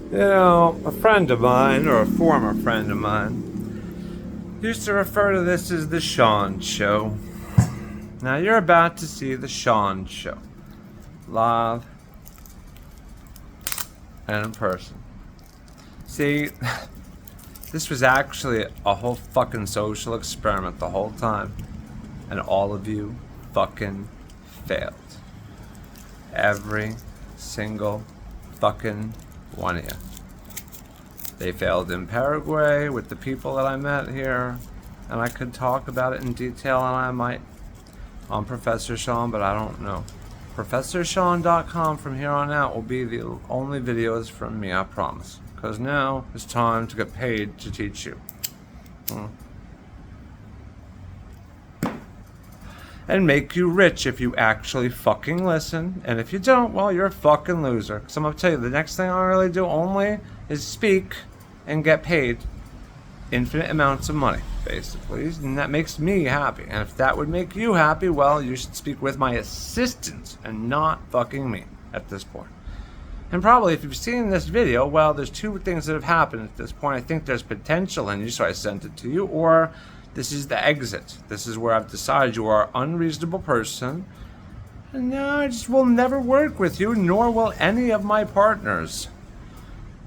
You know, a friend of mine, or a former friend of mine, used to refer to this as the Sean Show. Now you're about to see the Sean Show. Live and in person. See, this was actually a whole fucking social experiment the whole time. And all of you fucking failed. Every single fucking one of you. They failed in Paraguay with the people that I met here, and I could talk about it in detail, and I might on Professor Sean, but I don't know. ProfessorSean.com from here on out will be the only videos from me, I promise. Because now it's time to get paid to teach you. And make you rich if you actually fucking listen. And if you don't, well, you're a fucking loser. Because I'm going to tell you, the next thing I really do only is speak and get paid infinite amounts of money, basically. And that makes me happy. And if that would make you happy, well, you should speak with my assistant and not fucking me at this point. And probably if you've seen this video, well, there's two things that have happened at this point. I think there's potential in you, so I sent it to you. Or this is the exit. This is where I've decided you are an unreasonable person. And now I just will never work with you, nor will any of my partners.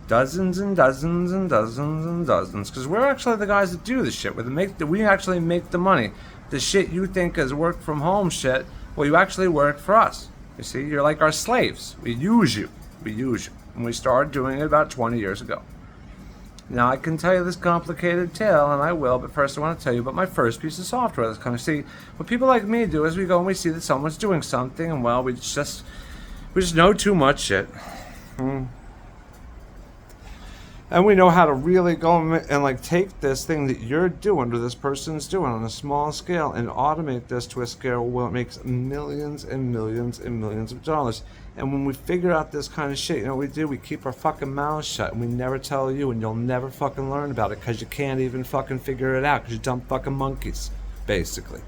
Dozens and dozens and dozens and dozens. Because we're actually the guys that do the shit. We actually make the money. The shit you think is work from home shit, well, you actually work for us. You see, you're like our slaves. We use you. We use you. And we started doing it about 20 years ago. Now, I can tell you this complicated tale, and I will, but first I want to tell you about my first piece of software that's kind of, see, what people like me do is we go and we see that someone's doing something, and, well, we just know too much shit. And we know how to really go and like take this thing that you're doing or this person's doing on a small scale and automate this to a scale where it makes millions and millions and millions of dollars. And when we figure out this kind of shit, you know what we do? We keep our fucking mouths shut and we never tell you, and you'll never fucking learn about it because you can't even fucking figure it out because you're dumb fucking monkeys, basically.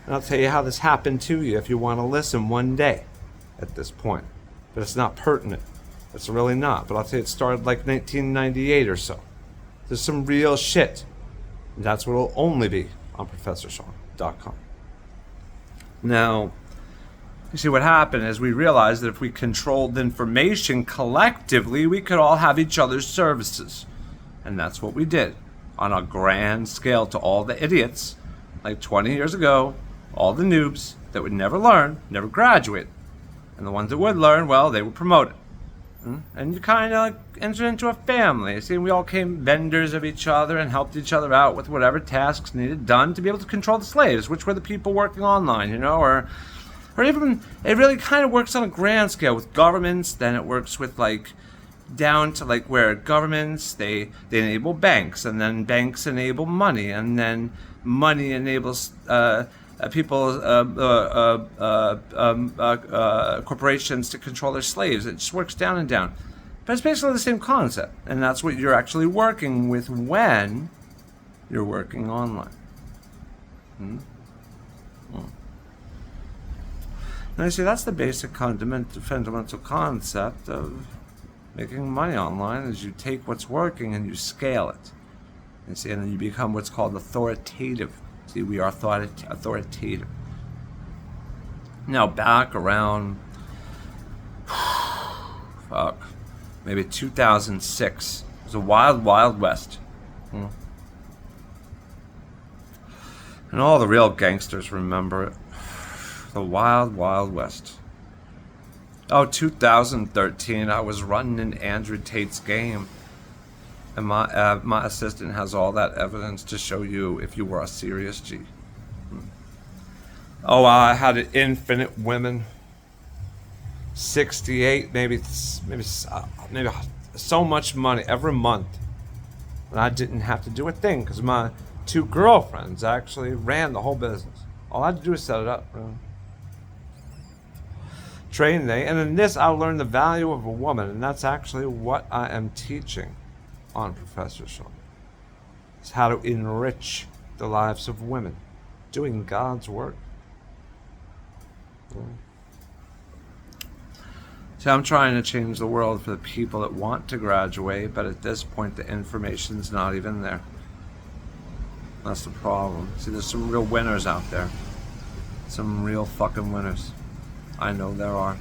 And I'll tell you how this happened to you if you want to listen one day at this point. But it's not pertinent. It's really not, but I'll tell you it started like 1998 or so. There's some real shit. And that's what it'll only be on ProfessorSean.com. Now, you see what happened is we realized that if we controlled information collectively, we could all have each other's services. And that's what we did on a grand scale to all the idiots, like 20 years ago, all the noobs that would never learn, never graduate. And the ones that would learn, well, they were promoted. And you kind of like entered into a family. See, we all came vendors of each other and helped each other out with whatever tasks needed done to be able to control the slaves, which were the people working online, you know, or even it really kind of works on a grand scale with governments. Then it works with like down to like where governments they enable banks, and then banks enable money, and then money enables corporations to control their slaves. It just works down and down. But it's basically the same concept. And that's what you're actually working with when you're working online. Now you see, that's the basic fundamental concept of making money online is you take what's working and you scale it. You see, and then you become what's called authoritative. See, we are authoritative. Now, back around, maybe 2006, it was a wild, wild west. And all the real gangsters remember it. The wild, wild west. Oh, 2013, I was running in Andrew Tate's game. And my assistant has all that evidence to show you if you were a serious G. Oh, I had an infinite women. 68, maybe so much money every month. And I didn't have to do a thing because my two girlfriends actually ran the whole business. All I had to do was set it up. Train they, and in this I learned the value of a woman, and that's actually what I am teaching on Professor Sean. It's how to enrich the lives of women doing God's work. See, I'm trying to change the world for the people that want to graduate, but at this point the information's not even there. That's the problem. See, there's some real winners out there. Some real fucking winners. I know there are.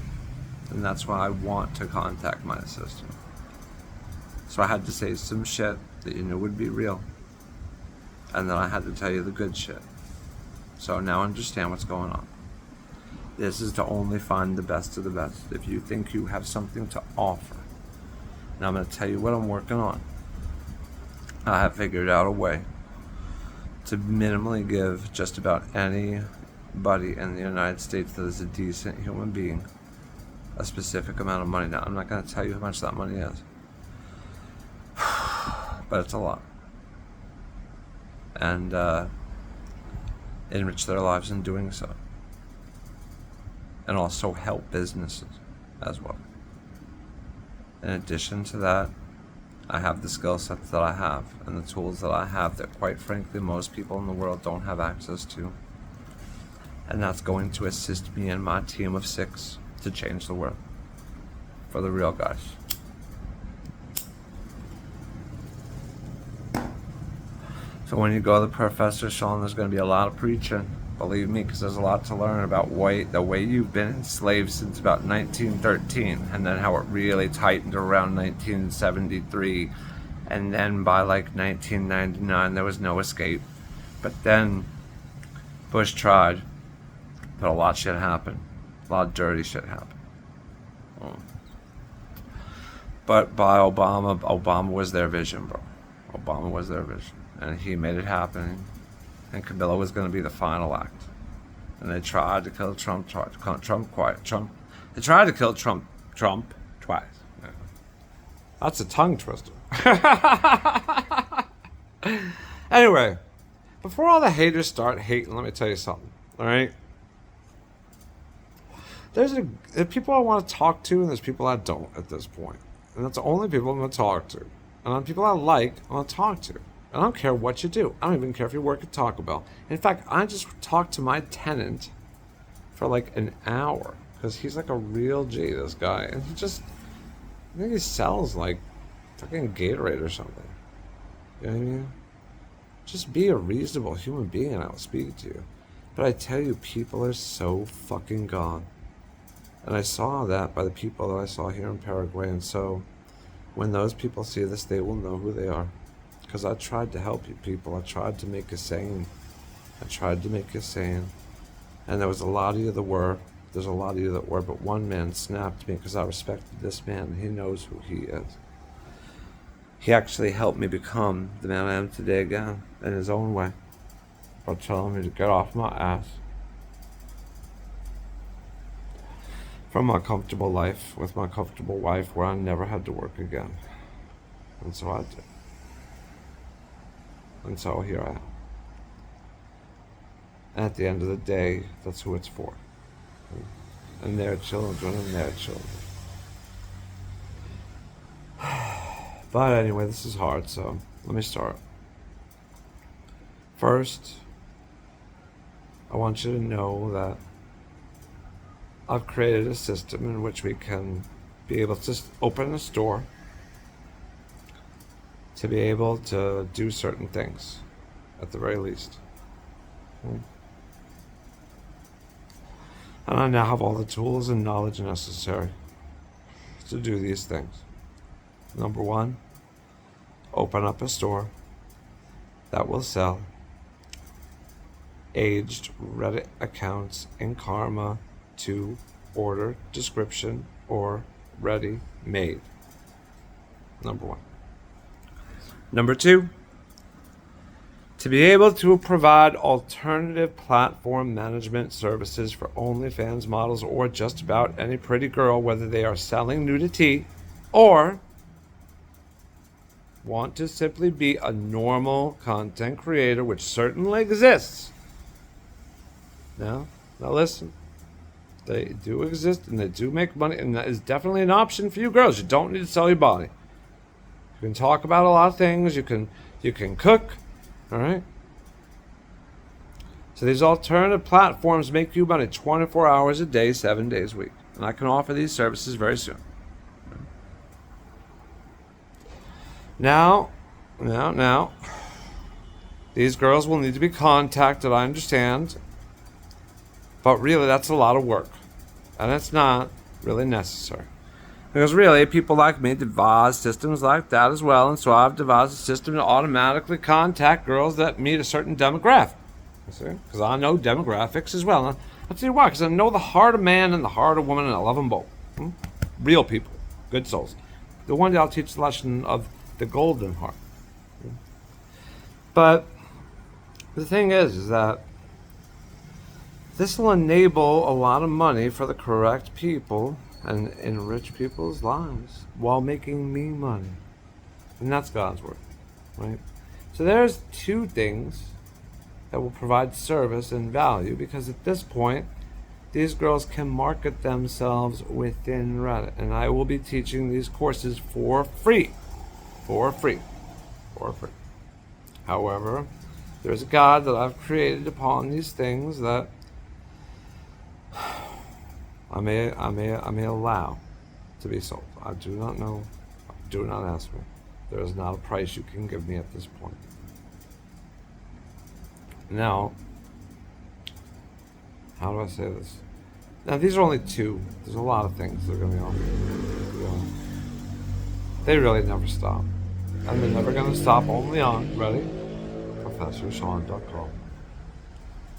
And that's why I want to contact my assistant. So I had to say some shit that you knew would be real. And then I had to tell you the good shit. So now understand what's going on. This is to only find the best of the best. If you think you have something to offer. Now I'm going to tell you what I'm working on. I have figured out a way to minimally give just about anybody in the United States that is a decent human being a specific amount of money. Now, I'm not going to tell you how much that money is, but it's a lot. And enrich their lives in doing so. And also help businesses as well. In addition to that, I have the skill sets that I have and the tools that I have that, quite frankly, most people in the world don't have access to. And that's going to assist me and my team of 6 to change the world for the real guys. So when you go to the professor, Sean, there's going to be a lot of preaching. Believe me, because there's a lot to learn about the way you've been enslaved since about 1913, and then how it really tightened around 1973, and then by like 1999 there was no escape. But then Bush tried, but a lot of shit happened. A lot of dirty shit happened. But by Obama was their vision, bro. Obama was their vision, and he made it happen. And Camilla was going to be the final act. And they tried to kill Trump twice. They tried to kill Trump twice. Yeah. That's a tongue twister. Anyway, before all the haters start hating, let me tell you something. All right? There's people I want to talk to, and there's people I don't at this point. And that's the only people I'm going to talk to. And on people I like, I want to talk to. I don't care what you do. I don't even care if you work at Taco Bell. In fact, I just talked to my tenant for like an hour because he's like a real G, this guy. And I think he sells like fucking Gatorade or something. You know what I mean? Just be a reasonable human being and I'll speak to you. But I tell you, people are so fucking gone. And I saw that by the people that I saw here in Paraguay. And so when those people see this, they will know who they are. Because I tried to help you people. I tried to make you sane. And there was a lot of you that were. There's a lot of you that were. But one man snapped me because I respected this man. And he knows who he is. He actually helped me become the man I am today again. In his own way. By telling me to get off my ass. From my comfortable life. With my comfortable wife. Where I never had to work again. And so I did. And so here I am. And at the end of the day, that's who it's for. And their children and their children. But anyway, this is hard, so let me start. First, I want you to know that I've created a system in which we can be able to open a store to be able to do certain things, at the very least. And I now have all the tools and knowledge necessary to do these things. Number 1, open up a store that will sell aged Reddit accounts in Karma to order, description, or ready-made. Number 1. Number 2, to be able to provide alternative platform management services for OnlyFans models or just about any pretty girl, whether they are selling nudity or want to simply be a normal content creator, which certainly exists. Now listen, they do exist and they do make money, and that is definitely an option for you girls. You don't need to sell your body. You can talk about a lot of things. You can cook, all right? So these alternative platforms make you money 24 hours a day, 7 days a week. and I can offer these services very soon. Now, these girls will need to be contacted, I understand, but really that's a lot of work, and it's not really necessary. Because really, people like me devise systems like that as well, and so I've devised a system to automatically contact girls that meet a certain demographic. You see? Because I know demographics as well. And I'll tell you why, because I know the heart of man and the heart of woman, and I love them both. Real people, good souls. The one day I'll teach the lesson of the golden heart. But the thing is that this will enable a lot of money for the correct people and enrich people's lives while making me money. And that's God's work, right? So there's two things that will provide service and value, because at this point, these girls can market themselves within Reddit. And I will be teaching these courses for free. For free. For free. However, there's a God that I've created upon these things that I may allow to be sold. I do not know. Do not ask me. There is not a price you can give me at this point. Now, how do I say this? Now, these are only two. There's a lot of things that are going to be on. They really never stop. And they're never going to stop only on, ready? ProfessorSean.com.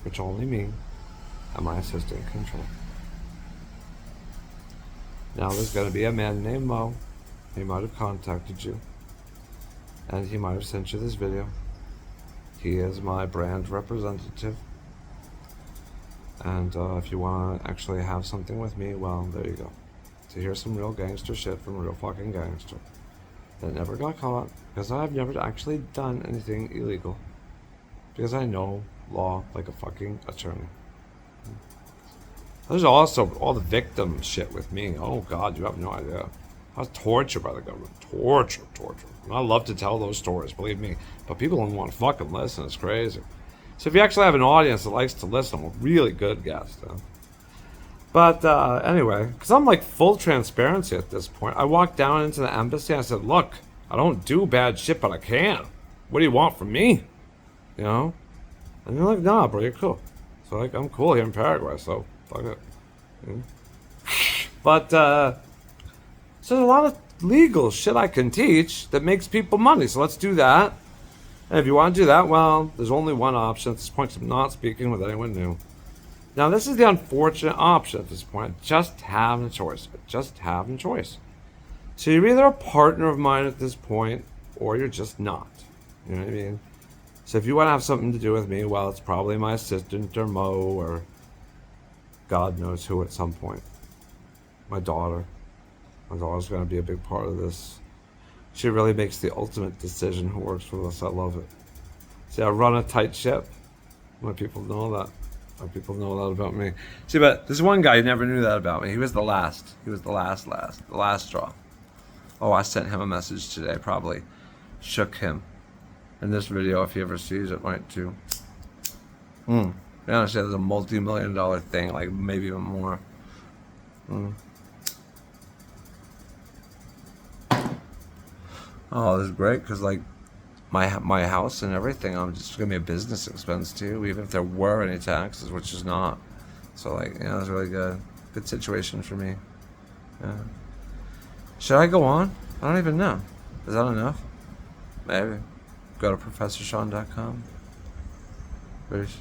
Which only me and my assistant control. Now there's going to be a man named Mo. He might have contacted you, and he might have sent you this video. He is my brand representative, and if you want to actually have something with me, well, there you go. To hear some real gangster shit from a real fucking gangster that never got caught, because I've never actually done anything illegal, because I know law like a fucking attorney. There's also all the victim shit with me. Oh God, you have no idea. I was tortured by the government. Torture. And I love to tell those stories, believe me. But people don't want to fucking listen. It's crazy. So if you actually have an audience that likes to listen, we're really good guests. But anyway, because I'm like full transparency at this point. I walked down into the embassy and I said, look, I don't do bad shit, but I can. What do you want from me? You know? And they're like, nah, bro, you're cool. So like, I'm cool here in Paraguay, so fuck it. But so there's a lot of legal shit I can teach that makes people money. So let's do that. And if you want to do that, well, there's only one option at this point. I'm not speaking with anyone new. Now, this is the unfortunate option at this point. Just having a choice. Just having a choice. So you're either a partner of mine at this point, or you're just not. You know what I mean? So if you want to have something to do with me, well, it's probably my assistant or Mo or God knows who at some point. My daughter. My daughter's going to be a big part of this. She really makes the ultimate decision who works with us. I love it. See, I run a tight ship. My people know that. My people know that about me. See, but this one guy never knew that about me. He was the last. He was the last straw. Oh, I sent him a message today. Probably shook him. In this video, if he ever sees it, might too. Yeah, honestly, there's a multi-million-dollar thing, like maybe even more. Oh, this is great, because like my house and everything, I'm just gonna be a business expense too, even if there were any taxes, which is not. So like, yeah, it's really good situation for me. Yeah. Should I go on? I don't even know. Is that enough? Maybe. Go to ProfessorSean.com. Peace.